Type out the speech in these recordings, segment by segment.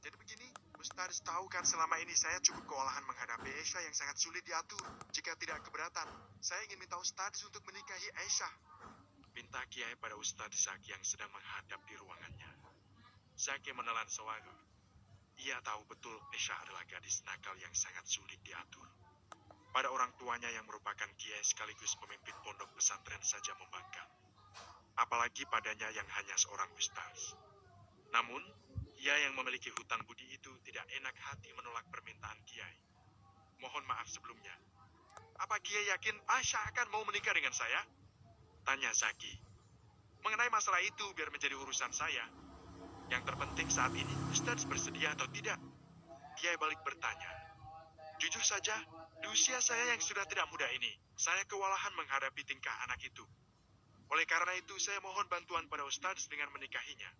Jadi begini, Ustadz tahu kan selama ini saya cukup kewalahan menghadapi Aisyah yang sangat sulit diatur. Jika tidak keberatan, saya ingin minta Ustadz untuk menikahi Aisyah. Pinta Kiai pada Ustadz Zaki yang sedang menghadap di ruangannya. Zaki menelan suara. Ia tahu betul Aisyah adalah gadis nakal yang sangat sulit diatur. Pada orang tuanya yang merupakan kiai sekaligus pemimpin pondok pesantren saja membangkang. Apalagi padanya yang hanya seorang ustaz. Namun, ia yang memiliki hutang budi itu tidak enak hati menolak permintaan kiai. Mohon maaf sebelumnya. Apa kiai yakin Aisyah akan mau menikah dengan saya? Tanya Zaki. Mengenai masalah itu biar menjadi urusan saya. Yang terpenting saat ini, Ustadz bersedia atau tidak? Kiai balik bertanya. Jujur saja, di usia saya yang sudah tidak muda ini, saya kewalahan menghadapi tingkah anak itu. Oleh karena itu, saya mohon bantuan pada Ustadz dengan menikahinya.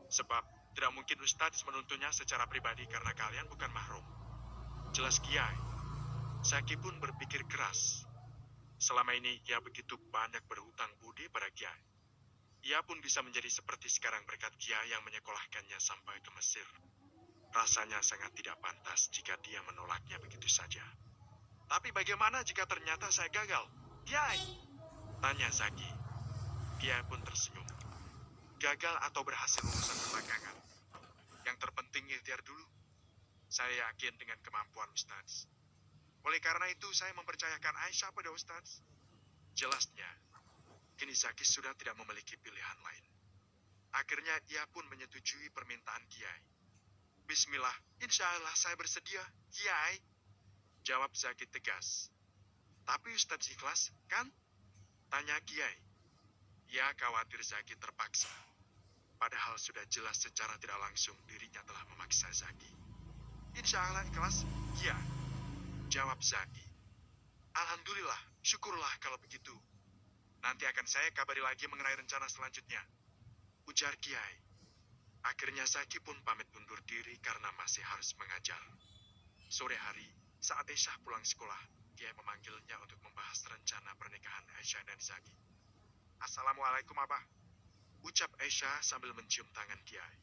Sebab, tidak mungkin Ustadz menuntunnya secara pribadi karena kalian bukan mahrum. Jelas Kiai. Zaki pun berpikir keras. Selama ini, ia begitu banyak berhutang budi pada Kiai. Ia pun bisa menjadi seperti sekarang berkat Kiai yang menyekolahkannya sampai ke Mesir. Rasanya sangat tidak pantas jika dia menolaknya begitu saja. Tapi bagaimana jika ternyata saya gagal? Kiai, tanya Zaki. Kiai pun tersenyum. Gagal atau berhasil urusan belakangan. Yang terpenting ikhtiar dulu. Saya yakin dengan kemampuan Ustadz. Oleh karena itu, saya mempercayakan Aisyah pada Ustadz. Jelasnya, kini Zaki sudah tidak memiliki pilihan lain. Akhirnya ia pun menyetujui permintaan Kiai. Bismillah, insya Allah saya bersedia, Kiai. Jawab Zaki tegas. Tapi Ustadz ikhlas, kan? Tanya Kiai. Ia khawatir Zaki terpaksa. Padahal sudah jelas secara tidak langsung dirinya telah memaksa Zaki. Insya Allah ikhlas, ya. Jawab Zaki. Alhamdulillah, syukurlah kalau begitu. Nanti akan saya kabari lagi mengenai rencana selanjutnya. Ujar Kiai. Akhirnya Zaki pun pamit undur diri karena masih harus mengajar. Sore hari, saat Aisyah pulang sekolah, Kiai memanggilnya untuk membahas rencana pernikahan Aisyah dan Zaki. Assalamualaikum Abah. Ucap Aisyah sambil mencium tangan Kiai.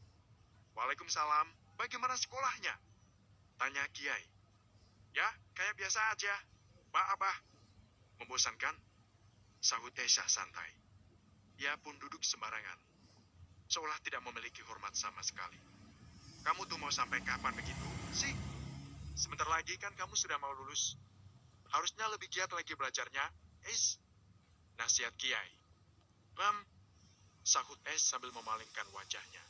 Waalaikumsalam, bagaimana sekolahnya? Tanya Kiai. Ya, kayak biasa aja. Abah. Membosankan? Sahut Aisyah santai. Ia pun duduk sembarangan. Seolah tidak memiliki hormat sama sekali. Kamu tuh mau sampai kapan begitu sih? Sebentar lagi kan kamu sudah mau lulus. Harusnya lebih giat lagi belajarnya. Nasihat Kiai. Sahut sambil memalingkan wajahnya.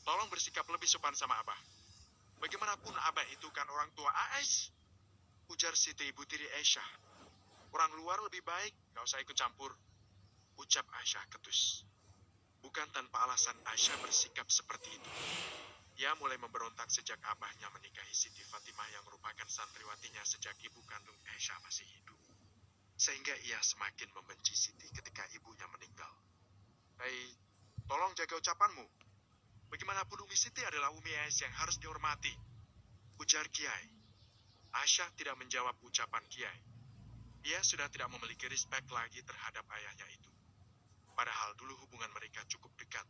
Tolong bersikap lebih sopan sama Abah. Bagaimanapun Abah itu kan orang tua Ais. Ujar Siti ibu tiri Aisyah. Orang luar lebih baik, gak usah ikut campur. Ucap Aisyah ketus. Bukan tanpa alasan Aisyah bersikap seperti itu. Ia mulai memberontak sejak abahnya menikahi Siti Fatimah yang merupakan santriwatinya sejak ibu kandung Aisyah masih hidup. Sehingga ia semakin membenci Siti ketika ibunya meninggal. Tolong jaga ucapanmu. Bagaimanapun Umi Siti adalah Umi Ais yang harus dihormati. Ujar Kiai. Aisyah tidak menjawab ucapan Kiai. Ia sudah tidak memiliki respek lagi terhadap ayahnya itu. Padahal dulu hubungan mereka cukup dekat.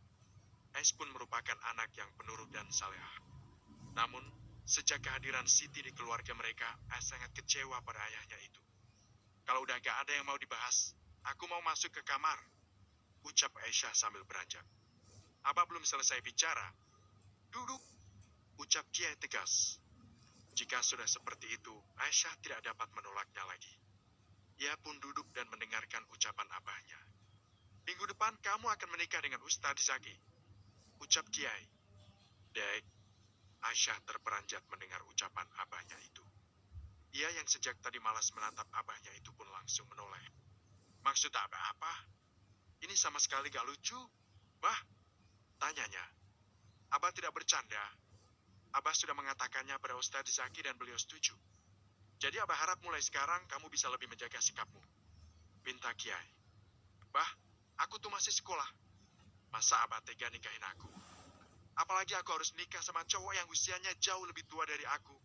Ais pun merupakan anak yang penurut dan salehah. Namun, sejak kehadiran Siti di keluarga mereka, Ais sangat kecewa pada ayahnya itu. Kalau udah gak ada yang mau dibahas, aku mau masuk ke kamar. Ucap Aisyah sambil beranjak. Abah belum selesai bicara. Duduk. Ucap Kiai tegas. Jika sudah seperti itu, Aisyah tidak dapat menolaknya lagi. Ia pun duduk dan mendengarkan ucapan abahnya. Minggu depan kamu akan menikah dengan Ustadz Zaki. Ucap Kiai. Dek, Aisyah terperanjat mendengar ucapan abahnya itu. Ia yang sejak tadi malas menatap abahnya itu pun langsung menoleh. Maksud abah apa? Ini sama sekali gak lucu. Bah, tanyanya. Abah tidak bercanda. Abah sudah mengatakannya pada Ustadz Zaki dan beliau setuju. Jadi Abah harap mulai sekarang kamu bisa lebih menjaga sikapmu. Pinta Kiai. Bah, aku tuh masih sekolah. Masa Abah tega nikahin aku? Apalagi aku harus nikah sama cowok yang usianya jauh lebih tua dari aku.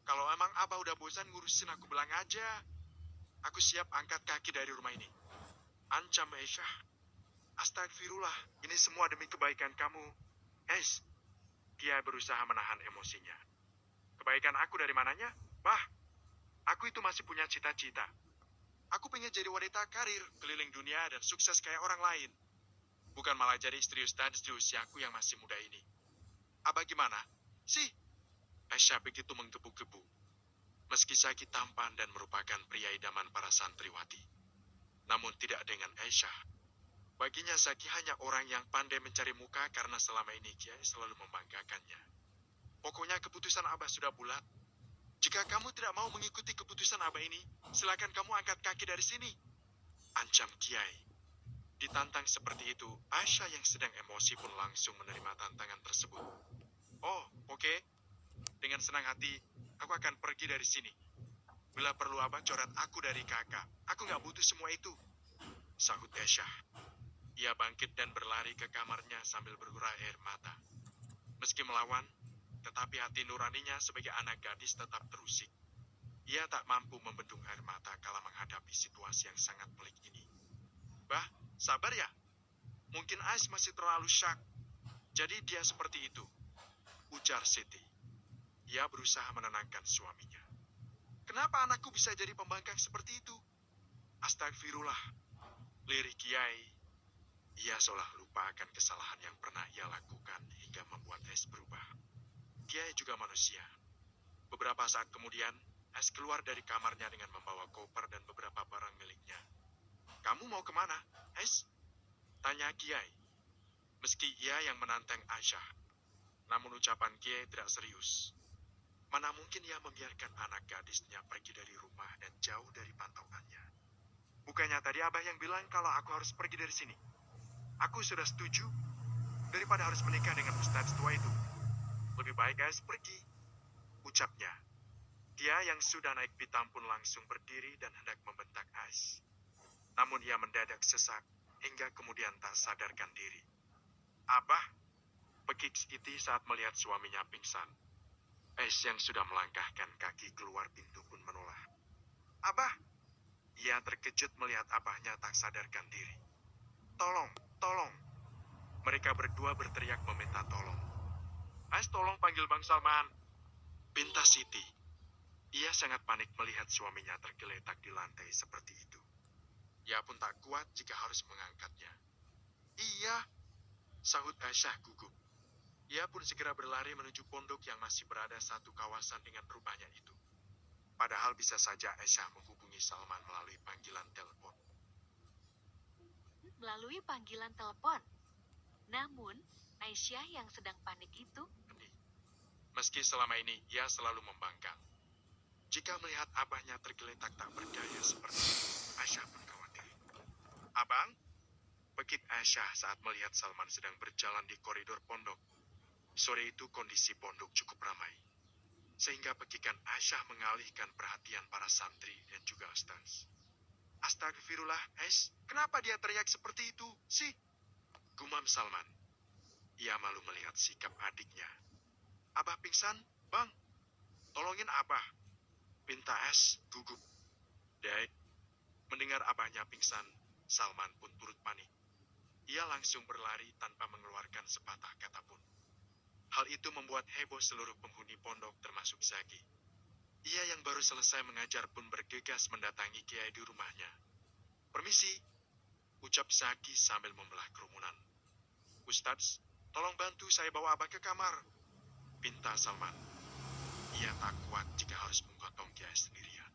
Kalau emang Abah udah bosan ngurusin aku bilang aja. Aku siap angkat kaki dari rumah ini. Ancam Aisyah. Astagfirullah, ini semua demi kebaikan kamu. Kiai berusaha menahan emosinya. Kebaikan aku dari mananya? Bah, aku itu masih punya cita-cita. Aku pengen jadi wanita karir, keliling dunia dan sukses kayak orang lain. Bukan malah jadi istri Ustadz di usiaku yang masih muda ini. Abah gimana? Sih, Aisyah begitu menggebu-gebu. Meski Zaki tampan dan merupakan pria idaman para santriwati. Namun tidak dengan Aisyah. Baginya Zaki hanya orang yang pandai mencari muka karena selama ini Kiai selalu membanggakannya. Pokoknya keputusan Abah sudah bulat. Jika kamu tidak mau mengikuti keputusan Abah ini, silakan kamu angkat kaki dari sini. Ancam Kiai. Ditantang seperti itu, Aisyah yang sedang emosi pun langsung menerima tantangan tersebut. Oh, oke. Dengan senang hati, aku akan pergi dari sini. Bila perlu Abah coret aku dari kakak, aku nggak butuh semua itu. Sahut Aisyah. Ia bangkit dan berlari ke kamarnya sambil berurai air mata. Meski melawan, tetapi hati nuraninya sebagai anak gadis tetap terusik. Ia tak mampu membendung air mata kala menghadapi situasi yang sangat pelik ini. Bah, sabar ya. Mungkin Ais masih terlalu syak. Jadi dia seperti itu. Ujar Siti. Ia berusaha menenangkan suaminya. Kenapa anakku bisa jadi pembangkang seperti itu? Astagfirullah. Lirik Kiai. Ia seolah lupa akan kesalahan yang pernah ia lakukan hingga membuat Ais berubah. Kiai juga manusia. Beberapa saat kemudian, Ais keluar dari kamarnya dengan membawa koper dan beberapa barang miliknya. Kamu mau kemana, Ais? Tanya Kiai. Meski ia yang menantang Aisyah. Namun ucapan Kiai tidak serius. Mana mungkin ia membiarkan anak gadisnya pergi dari rumah dan jauh dari pantauannya. Bukannya tadi Abah yang bilang kalau aku harus pergi dari sini. Aku sudah setuju. Daripada harus menikah dengan Ustadz tua itu. Lebih baik Ais pergi. Ucapnya. Dia yang sudah naik pitam pun langsung berdiri dan hendak membentak Ais. Namun ia mendadak sesak hingga kemudian tak sadarkan diri. Abah, pekik Siti saat melihat suaminya pingsan. Ais yang sudah melangkahkan kaki keluar pintu pun menoleh. Abah, ia terkejut melihat abahnya tak sadarkan diri. Tolong, tolong. Mereka berdua berteriak meminta tolong. Ais tolong panggil Bang Salman. Pinta Siti. Ia sangat panik melihat suaminya tergeletak di lantai seperti itu. Ia pun tak kuat jika harus mengangkatnya. Iya, sahut Aisyah gugup. Ia pun segera berlari menuju pondok yang masih berada satu kawasan dengan rumahnya itu. Padahal bisa saja Aisyah menghubungi Salman melalui panggilan telepon. Melalui panggilan telepon. Namun, Aisyah yang sedang panik itu. Meski selama ini ia selalu membangkang. Jika melihat abahnya tergeletak tak berdaya seperti itu, Aisyah pun khawatir. Abang? Pekik Aisyah saat melihat Salman sedang berjalan di koridor pondok. Sore itu kondisi pondok cukup ramai. Sehingga pekikan Aisyah mengalihkan perhatian para santri dan juga ustaz. Astagfirullah, Ais, kenapa dia teriak seperti itu, sih? Gumam Salman. Ia malu melihat sikap adiknya. Abah pingsan, Bang. Tolongin Abah. Pinta Ais gugup. Dek, mendengar abahnya pingsan, Salman pun turut panik. Ia langsung berlari tanpa mengeluarkan sepatah kata pun. Hal itu membuat heboh seluruh penghuni pondok termasuk Zaki. Ia yang baru selesai mengajar pun bergegas mendatangi Kiai di rumahnya. Permisi, ucap Zaki sambil membelah kerumunan. Ustadz, tolong bantu saya bawa Abah ke kamar. Pinta Salman. Ia tak kuat jika harus menggotong Kiai sendirian.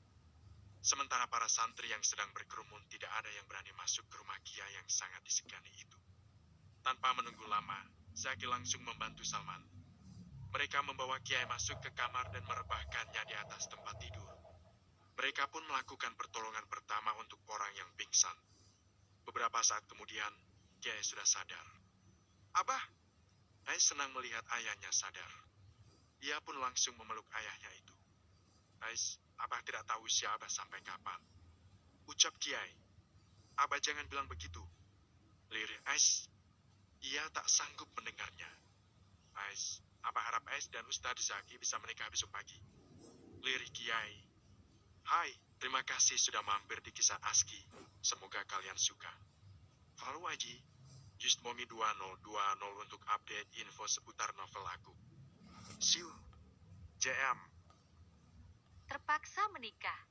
Sementara para santri yang sedang berkerumun tidak ada yang berani masuk ke rumah Kiai yang sangat disegani itu. Tanpa menunggu lama, Zaki langsung membantu Salman. Mereka membawa Kiai masuk ke kamar dan merebahkannya di atas tempat tidur. Mereka pun melakukan pertolongan pertama untuk orang yang pingsan. Beberapa saat kemudian, Kiai sudah sadar. Abah, Ais senang melihat ayahnya sadar. Ia pun langsung memeluk ayahnya itu. Ais, Abah tidak tahu usia Abah sampai kapan. Ucap Kiai. Abah jangan bilang begitu. Lirik Ais. Ia tak sanggup mendengarnya. Ais, Abah harap Ais dan Ustadz Zaki bisa menikah besok pagi. Lirik Kiai. Hai, terima kasih sudah mampir di kisah ASKI. Semoga kalian suka. Follow Aji, Just Momi 2020 untuk update info seputar novel aku. JM. Terpaksa menikah.